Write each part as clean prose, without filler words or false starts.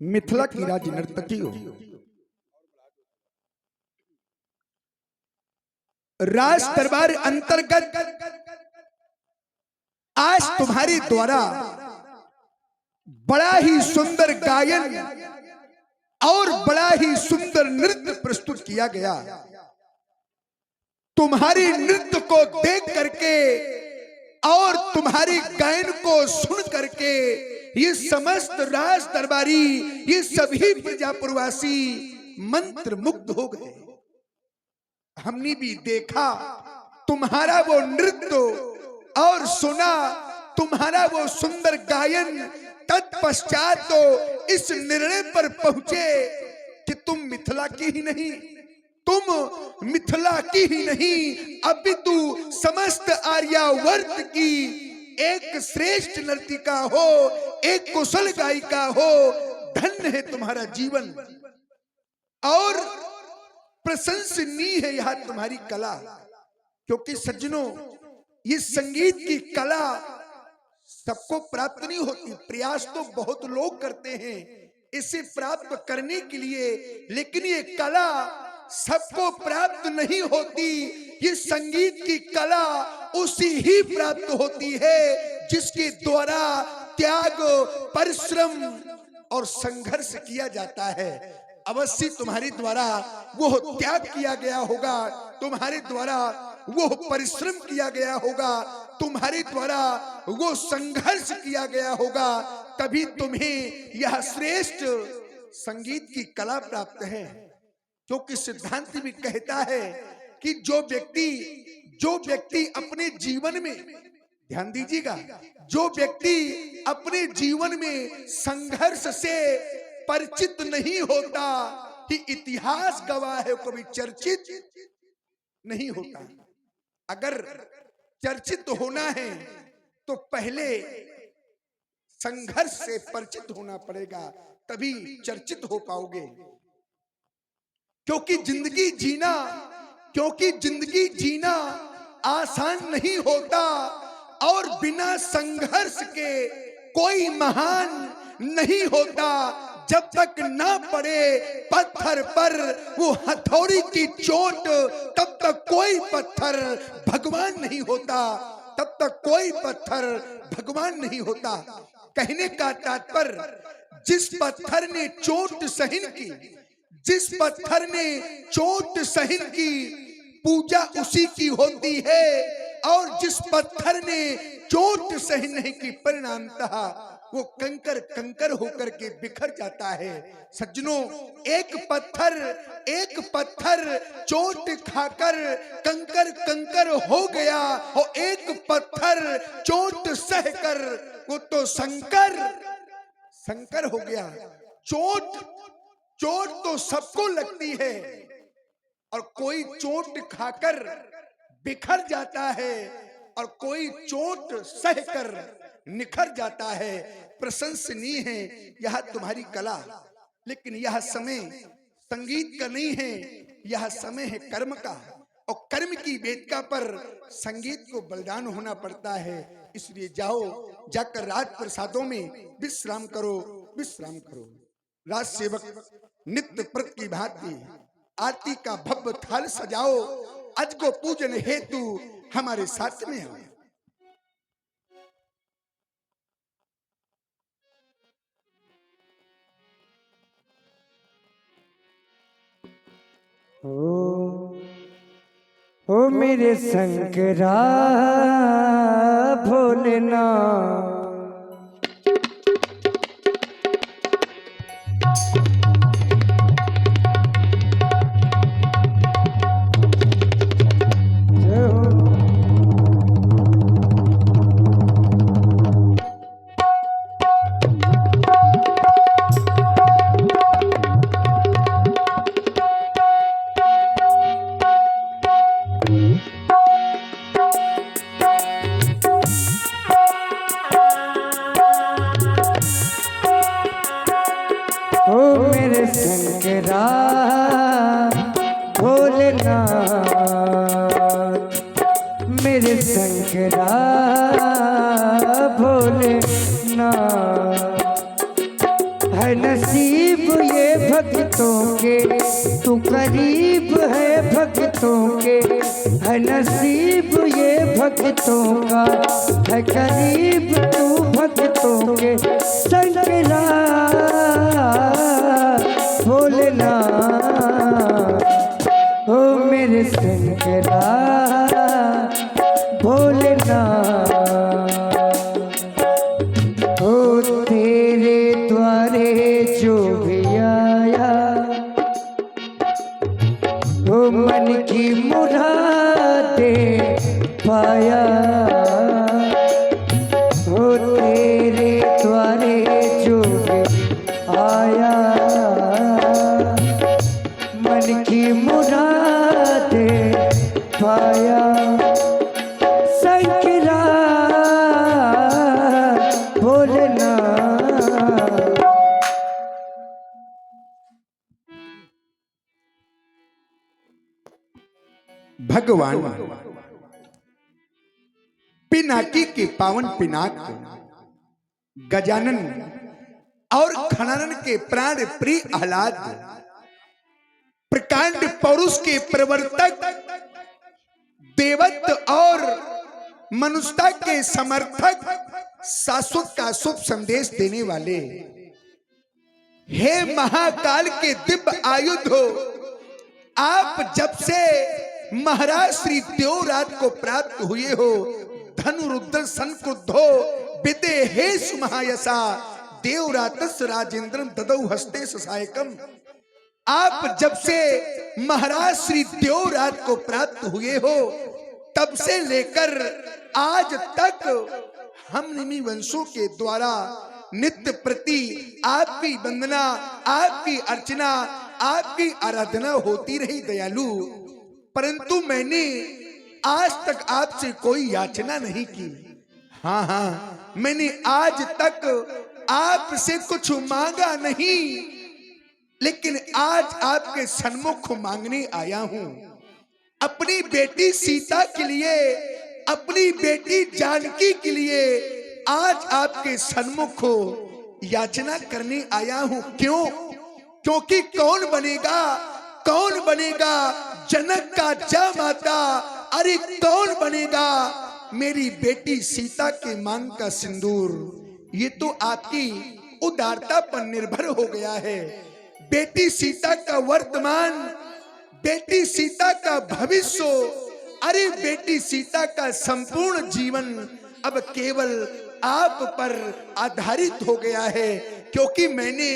मिथिला की राज नर्तकी हो, राज दरबार अंतर्गत आज तुम्हारे द्वारा बड़ा ही सुंदर गायन और बड़ा ही सुंदर नृत्य प्रस्तुत किया गया। तुम्हारे नृत्य को देख करके और तुम्हारे गायन को सुन करके ये समस्त राज दरबारी, ये सभी प्रजापुरवासी मंत्र मुग्ध हो गए। हमने भी देखा तुम्हारा वो नृत्य और सुना तुम्हारा वो सुंदर गायन। तत्पश्चात तो इस निर्णय पर पहुंचे कि तुम मिथिला की ही नहीं, तुम मिथिला की ही नहीं अपितु समस्त आर्यावर्त की एक श्रेष्ठ नर्तिका हो, एक कुशल गायिका हो। धन्य है तुम्हारा जीवन और प्रशंसनीय है यह तुम्हारी कला। क्योंकि सज्जनों, ये संगीत की कला सबको प्राप्त नहीं होती। प्रयास तो बहुत लोग करते हैं इसे प्राप्त करने के लिए, लेकिन ये कला सबको प्राप्त नहीं होती। ये संगीत की कला उसी ही प्राप्त होती है जिसके द्वारा त्याग, परिश्रम और संघर्ष किया जाता है। अवश्य तुम्हारे द्वारा वो त्याग किया गया होगा, तुम्हारे द्वारा वो परिश्रम किया गया होगा, तुम्हारे द्वारा वो संघर्ष किया गया होगा, तभी तुम्हें यह श्रेष्ठ संगीत की कला प्राप्त है। क्योंकि सिद्धांत भी कहता है कि जो व्यक्ति अपने जीवन में, ध्यान दीजिएगा, जो व्यक्ति अपने जीवन में संघर्ष से परिचित नहीं होता, कि इतिहास गवाह है, कभी चर्चित नहीं होता। अगर चर्चित होना है तो पहले संघर्ष से परिचित होना पड़ेगा, तभी चर्चित हो पाओगे। क्योंकि जिंदगी जीना आसान नहीं होता और बिना संघर्ष के कोई महान नहीं होता। जब तक ना पड़े पत्थर पर वो हथौड़ी की चोट, तब तक कोई पत्थर भगवान नहीं होता, तब तक कोई पत्थर भगवान नहीं होता। कहने का तात्पर्य, जिस पत्थर ने चोट सहन की, जिस पत्थर ने चोट सहन की, पूजा उसी की होती है। और जिस पत्थर ने चोट सहन नहीं की, परिणामतः वो कंकर कंकर होकर के बिखर जाता है। सज्जनों, एक पत्थर चोट खाकर कंकर कंकर हो गया, और एक पत्थर चोट सहकर वो तो संकर हो गया। चोट तो सबको लगती है, और कोई चोट खाकर बिखर जाता है और कोई चोट सहकर निखर जाता है। प्रशंसनीय है यह तुम्हारी कला, लेकिन यह समय संगीत का नहीं है, यह समय है कर्म का, और कर्म की वेदिका पर संगीत को बलिदान होना पड़ता है। इसलिए जाकर राज प्रसादों में विश्राम करो। राज सेवक नित्य प्रत की भांति आरती का भव्य थाल सजाओ। आज को पूजन हेतु हमारे साथ में हो। ओ मेरे शंकरा भोलेनाथ, शंकरा भोलेनाथ, मेरे शंकरा भोलेनाथ। हर नसीब ये भक्तों के, तू करीब है भक्तों के, है नसीब ये भक्तों का, है करीब तू भक्तों के। शंकरा भोलेनाथ, ओ मेरे शंकरा भोलेनाथ, ओ तेरे द्वारे जो भी आया, ओ मन की मुरादें पाया, ओ तेरे द्वारे जो भी आया, मन की मुरादें पाया। शंकरा भोलेनाथ, भगवान पिनाकी के पावन पिनाक गजानन और खनानन के प्राण प्रिय आह्लाद, प्रकांड पौरुष के प्रवर्तक, देवत्व और मनुष्यता के समर्थक, शाश्वत का शुभ संदेश देने वाले, हे महाकाल के दिव्य आयुध हो, आप जब से महाराज श्री देवराज को प्राप्त हुए हो, धनु रुद्र संक्रुद्धो विदेहेश महायशा देवरातस राजेंद्रम ददौ हस्ते सहायकम। आप जब से महाराज श्री देवराज को प्राप्त हुए हो, तब से लेकर आज तक हम निमि वंशों के द्वारा नित्य प्रति आपकी वंदना, आपकी अर्चना, आपकी आराधना होती रही दयालु, परंतु मैंने आज तक आपसे कोई याचना नहीं की। हाँ, मैंने आज तक आपसे कुछ मांगा नहीं, लेकिन आज आपके सन्मुख मांगने आया हूं। अपनी बेटी सीता के लिए, अपनी बेटी जानकी के लिए आज आपके सन्मुख याचना करने आया हूं। क्यों? क्योंकि कौन बनेगा जनक का जामाता, अरे कौन बनेगा मेरी बेटी सीता के मांग का सिंदूर? ये तो आपकी उदारता पर निर्भर हो गया है। बेटी सीता का वर्तमान, बेटी सीता का भविष्य, अरे बेटी सीता का संपूर्ण जीवन अब केवल आप पर आधारित हो गया है, क्योंकि मैंने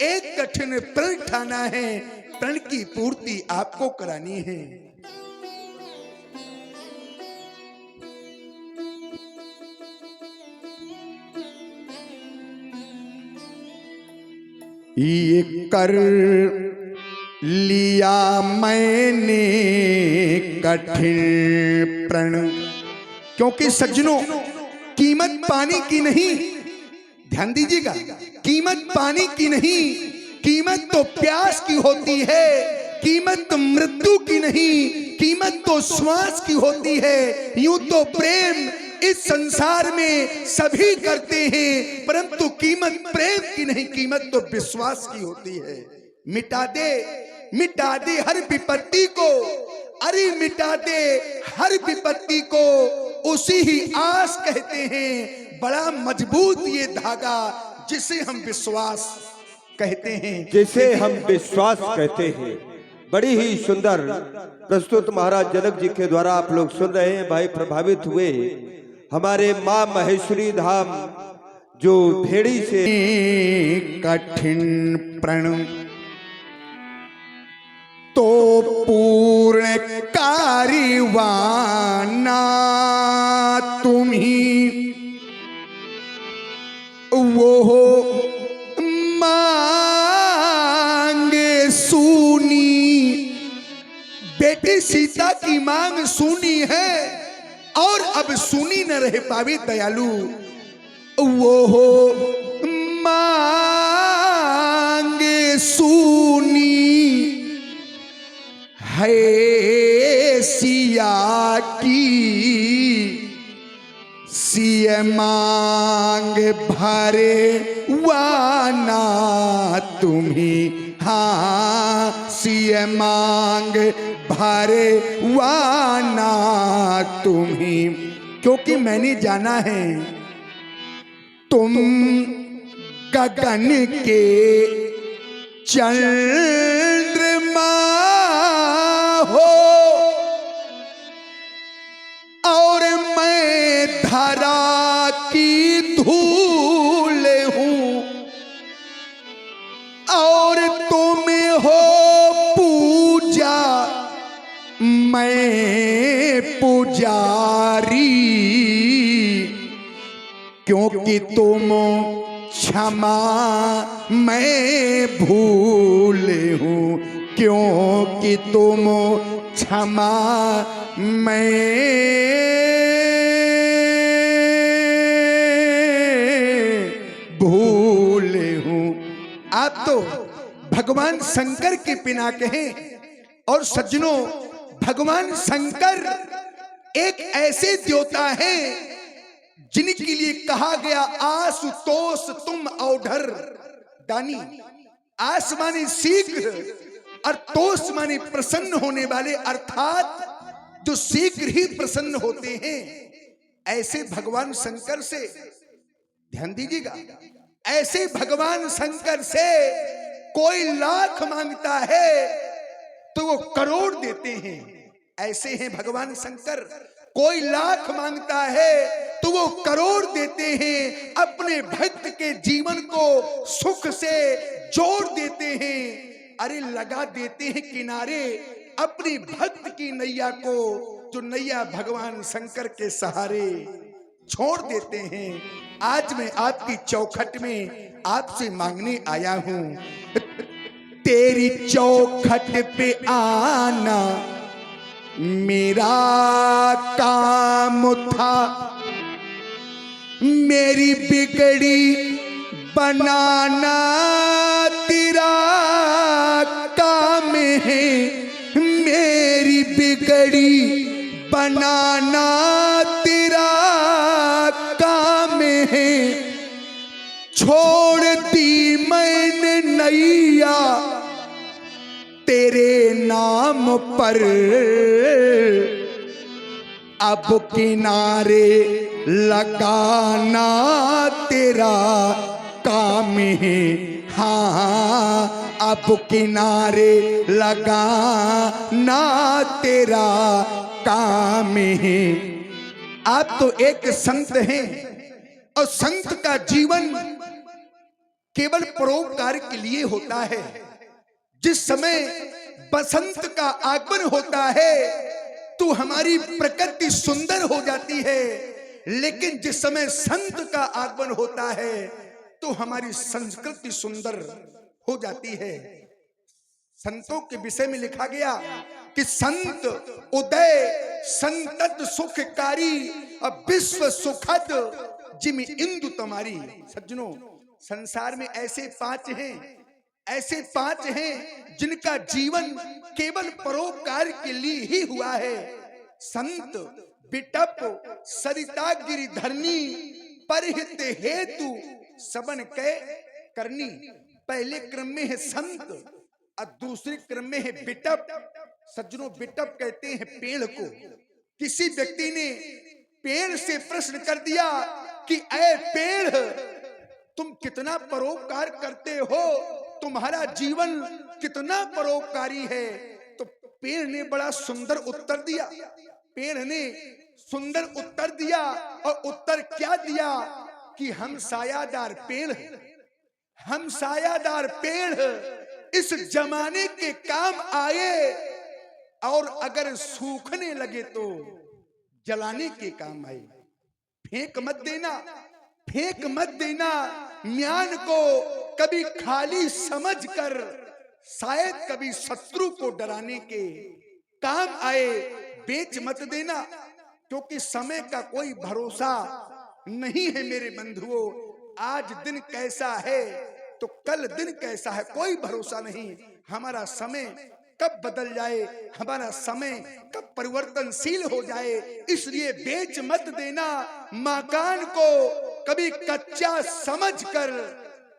एक कठिन प्रण ठाना है, प्रण की पूर्ति आपको करानी है। ये कर लिया मैंने कठिन प्रण, क्योंकि सज्जनों कीमत पानी की नहीं, ध्यान दीजिएगा, कीमत पानी की नहीं, कीमत तो प्यास की होती है, कीमत तो मृत्यु की नहीं, कीमत तो श्वास की होती है। यूं तो प्रेम इस संसार में सभी करते हैं, परंतु कीमत प्रेम की नहीं, कीमत तो विश्वास की होती है। मिटा दे हर विपत्ति को, अरे मिटा दे हर विपत्ति को, उसी ही आस कहते हैं। बड़ा मजबूत ये धागा जिसे हम विश्वास कहते हैं, जिसे हम विश्वास कहते हैं। बड़ी ही सुंदर प्रस्तुत महाराज जनक जी के द्वारा आप लोग सुन रहे हैं। भाई प्रभावित हुए हमारे मां महेश्वरी धाम जो भेड़ी से कठिन प्रण तो पूर्ण कारिवाना तुम्ही वो मांगे सुनी। बेटी सीता की मांग सुनी है और अब सुनी न रह पावे दयालु, वो मांगे सुनी है सिया की, सिय मांग भरे वाना तुम्ही, हासिए मांग भरे वाना तुम्ही। क्योंकि मैंने जाना है तुम गगन के चंद्रमा हो और मैं धरा की धूल हूँ, और तुम हो पूजा मैं पुजारी। क्योंकि तुम क्षमा मैं भूल हूँ, क्योंकि तुम क्षमा मैं भूल हूँ। आप तो भगवान शंकर के पिनाके हैं। और सज्जनों, भगवान शंकर एक ऐसे देवता हैं जिनके लिए कहा गया आशुतोष तुम औढर दानी। आस माने शीघ्र और तोष माने प्रसन्न होने वाले, अर्थात जो शीघ्र ही प्रसन्न होते हैं। ऐसे भगवान शंकर से ध्यान दीजिएगा, ऐसे भगवान शंकर से कोई लाख मांगता है तो वो करोड़ देते हैं। ऐसे हैं भगवान शंकर, कोई लाख मांगता है तो वो करोड़ देते हैं। अपने भक्त के जीवन को सुख से जोड़ देते हैं। अरे लगा देते हैं किनारे अपनी भक्त की नैया को, जो नैया भगवान शंकर के सहारे छोड़ देते हैं। आज मैं आपकी चौखट में आपसे मांगने आया हूं, तेरी चौखट पे आना मेरा काम था, मेरी बिगड़ी बनाना तेरा काम है, मेरी बिगड़ी बनाना तेरा काम है। छोड़ दी मैंने नैया तेरे नाम पर, अब किनारे लगाना तेरा काम है। हाँ, अब किनारे लगाना तेरा काम है। आप तो एक संत हैं और संत का जीवन केवल परोपकार के लिए होता है। जिस समय बसंत का आगमन होता है तो हमारी प्रकृति सुंदर हो जाती है, लेकिन जिस समय संत का आगमन होता है तो हमारी संस्कृति सुंदर हो जाती है। संतों के विषय में लिखा गया कि संत उदय संतत सुखकारी और विश्व सुखद जिमि इंदु तुम्हारी। सज्जनों, संसार में ऐसे पांच हैं जिनका जीवन केवल परोपकार के लिए ही हुआ है। संत बिटप सरिता गिरिधरनी परहित हेतु सबन कै करनी। पहले क्रम में है संत और दूसरे क्रम में है बिटप। सज्जनों, बिटप कहते हैं पेड़ को। किसी व्यक्ति ने पेड़ से प्रश्न कर दिया कि ऐ पेड़, तुम कितना परोपकार करते हो, तुम्हारा जीवन कितना परोपकारी है। तो पेड़ ने बड़ा सुंदर उत्तर दिया। पेड़ ने सुंदर उत्तर दिया और उत्तर क्या दिया कि हम सायादार पेड़ हैं, हम सायादार पेड़ इस जमाने के काम आए और अगर सूखने लगे तो जलाने के काम आए। फेंक मत देना, फेंक मत देना। ज्ञान को कभी खाली समझकर शायद कभी शत्रु को डराने के काम आए। बेच मत देना, क्योंकि समय का कोई भरोसा नहीं है मेरे बंधुओं। आज दिन कैसा है तो कल दिन कैसा है, कोई भरोसा नहीं। हमारा समय कब बदल जाए, हमारा समय कब परिवर्तनशील हो जाए, इसलिए बेच मत देना। मकान को कभी कच्चा समझकर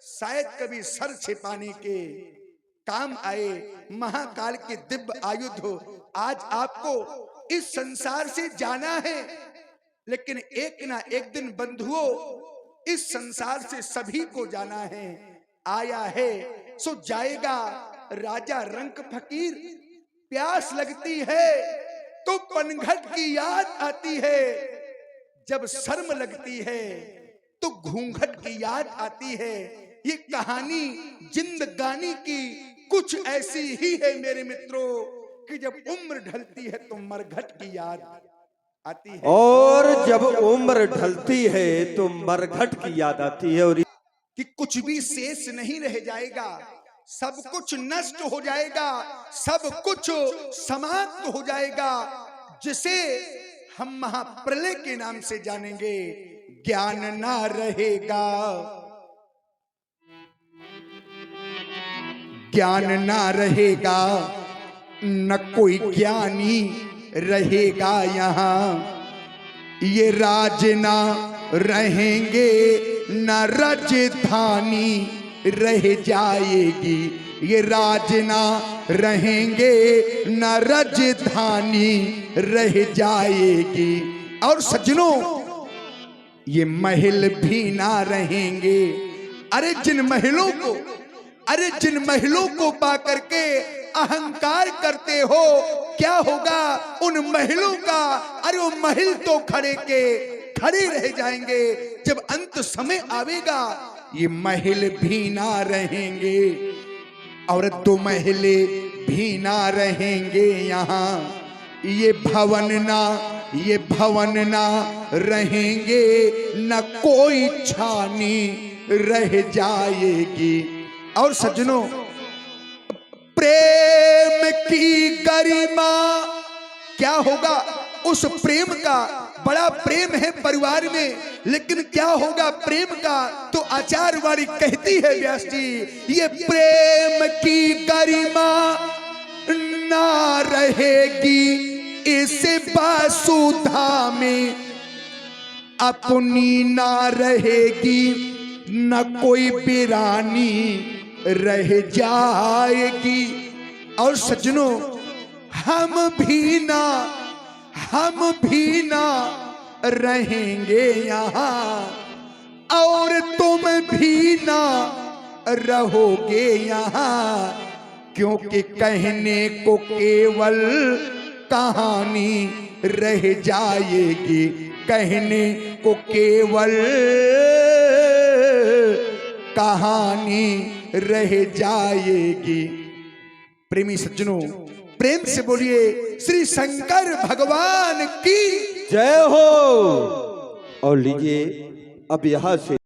शायद कभी सर छिपाने के काम आए, महाकाल के दिव्य आयुध हो। आज आपको इस संसार से जाना है, लेकिन एक ना एक दिन बंधुओं इस संसार से सभी को जाना है। आया है सो जाएगा, राजा रंक फकीर। प्यास लगती है तो पनघट की याद आती है, जब शर्म लगती है तो घूंघट की याद आती है। ये कहानी जिंदगानी की कुछ ऐसी ही है मेरे मित्रों, कि जब उम्र ढलती है तो मरघट की याद आती है, और जब उम्र ढलती है तो मरघट की याद आती है। और कि कुछ भी शेष नहीं रह जाएगा, सब कुछ नष्ट हो जाएगा, सब कुछ समाप्त हो जाएगा, जिसे हम महाप्रलय के नाम से जानेंगे। ज्ञान ना रहेगा, ज्ञान ना रहेगा, न कोई ज्ञानी रहेगा यहाँ। ये राज ना रहेंगे, न राजधानी रह जाएगी। ये राज ना रहेंगे, न राजधानी रह जाएगी। और सज्जनों, ये महल भी ना रहेंगे। अरे जिन महलों को पा करके अहंकार करते हो, क्या होगा उन महलों का? अरे वो महल तो खड़े रह जाएंगे। जब अंत समय आवेगा, ये महल भी ना रहेंगे और दो महले भी ना रहेंगे यहाँ। ये भवन ना रहेंगे, न कोई छानी रह जाएगी। और सज्जनों, प्रेम की गरिमा क्या होगा? उस प्रेम का बड़ा प्रेम है परिवार में, लेकिन क्या होगा प्रेम का? तो आचार्यवाणी कहती है व्यास जी, ये प्रेम की गरिमा ना रहेगी इस वासुधा में, अपनी ना रहेगी, न कोई वीरानी रह जाएगी। और सज्जनों, हम भी ना रहेंगे यहाँ, और तुम भी ना रहोगे यहाँ, क्योंकि कहने को केवल कहानी रह जाएगी, कहने को केवल कहानी रह जाएगी। प्रेमी सज्जनों, प्रेम से बोलिए श्री शंकर भगवान की जय हो। और लीजिए अब यहाँ से